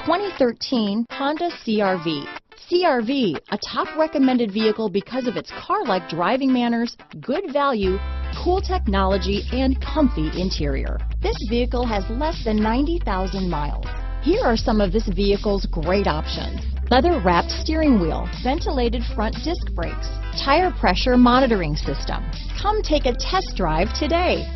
2013 Honda CR-V. CR-V, a top recommended vehicle because of its car-like driving manners, good value, cool technology, and comfy interior. This vehicle has less than 90,000 miles. Here are some of this vehicle's great options: leather-wrapped steering wheel, ventilated front disc brakes, tire pressure monitoring system. Come take a test drive today.